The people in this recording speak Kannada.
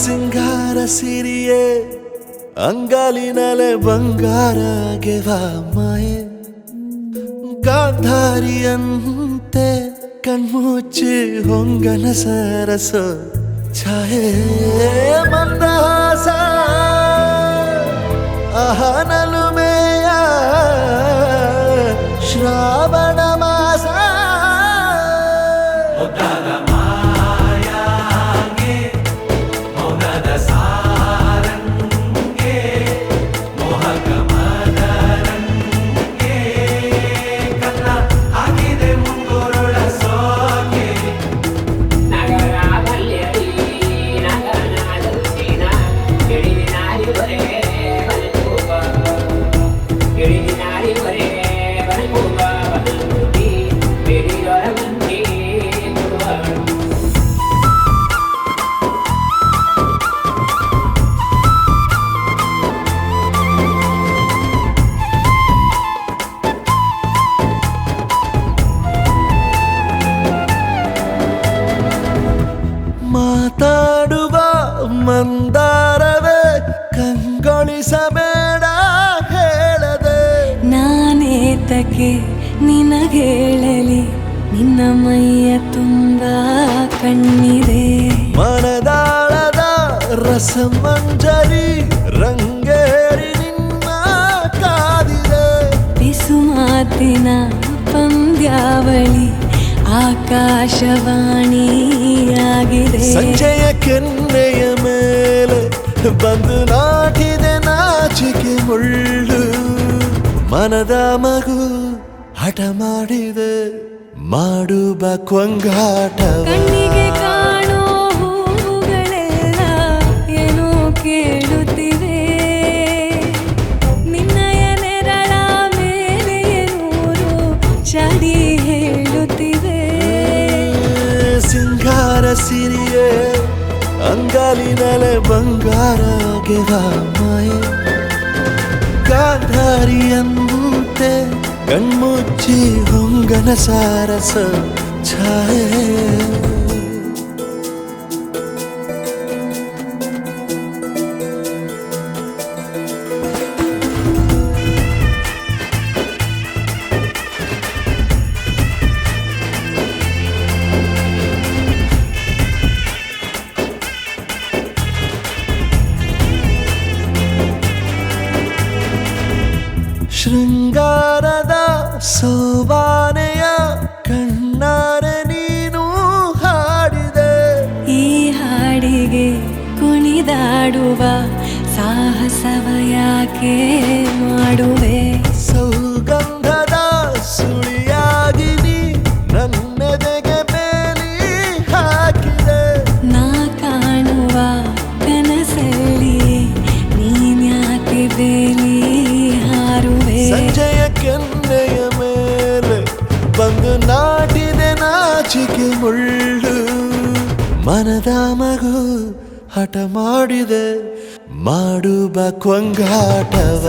ಸಿಂಗಾರ ಸಿರಿಯೇ ಅಂಗಾಲಿನಲೆ ಬಂಗಾರ ಗೆವ ಮಾಯೆ ಗಾಂಧಾರಿಯಂತೆ ಕಣ್ಮುಚ್ಚಿ ಹೊಂಗನ ಸರಸ ಛಾಯೆ ಮಂದಹಾಸ ಅಹನಲುಮೆಯ ಶ್ರಾವಣ ಮಾಸ ಮಾತಾಡುವ ಮಂದಾರವೇ ಕಂಗೊಳಿಸಬೇಡ ಹೇಳದೆ ನಾನೇತಕ್ಕೆ ನಿನಗೇಳಲಿ ನಿನ್ನ ಮೈಯ ತುಂಬ ಕಣ್ಣಿದೆ ಮನದಾಳದ ರಸಮಂಜರಿ ರಂಗೇರಿ ನಿನ್ನ ಕಾದಿದೆ ಬಿಸು ಮಾತಿನ ಪಂದ್ಯಾವಳಿ ಆಕಾಶವಾಣಿಯಾಗಿದೆ ಸಂಜೆಯ ಕೆನ್ನೆಯ ಮೇಲೆ ಬಂದು ನಾಟಿದೆ ನಾಚಿಕೆ ಮುಳ್ಳು ಮನದ ಮಗು ಹಠ ಮಾಡಿದೆ ಮಾಡುವ ಕೊಂಗಾಟವ ಕಣ್ಣಿಗೆ ಕಾಣೋ ಹೂಗಳೆಲ್ಲ ಏನೋ ಕೇಳುತ್ತಿವೆ ನಿನ್ನಯ ನೆರಳ ಮೇಲೆ ನೂರು ಚಡಿ ಹೇಳುತ್ತಿವೆ ಸಿಂಗಾರ ಸಿರಿಯೇ ಅಂಗಾಲಿನಲೆ ಬಂಗಾರ ಗೆವ ಮಾಯೆ ಗಾಂಧಾರಿಯಂತೆ ಕಣ್ಮುಚ್ಚಿ ಹೊಂಗನ ಸಾರಸ ಛಾಯೆ ಶೃಂಗಾರದ ಸೋಬಾನೆಯ ಕಣ್ಣಾರೆ ನೀನು ಹಾಡಿದೆ ಈ ಹಾಡಿಗೆ ಕುಣಿದಾಡುವ ಸಾಹಸವ ಯಾಕೆ ಮಾಡುವೆ ಸೌಗಂಧದ ಸುಳಿಯಾಗಿ ನೀ ನನ್ನೆದೆಗೆ ಬೇಲಿ ಹಾಕಿದೆ ನಾ ಕಾಣುವ ಕನಸಲ್ಲಿ ನೀನ್ಯಾಕೆ ಬೇಲಿ ಹಾರುವೆ ಸಂಜೆಯ ಕೆನ್ನೆಯ ಮೇಲೆ ಬಂದು ನಾಟಿದೆ ನಾಚಿಕೆ ಮುಳ್ಳು ಮನದ ಮಗು ಹಠ ಮಾಡಿದೆ ಮಾಡುವ ಕೊಂಗಾಟವ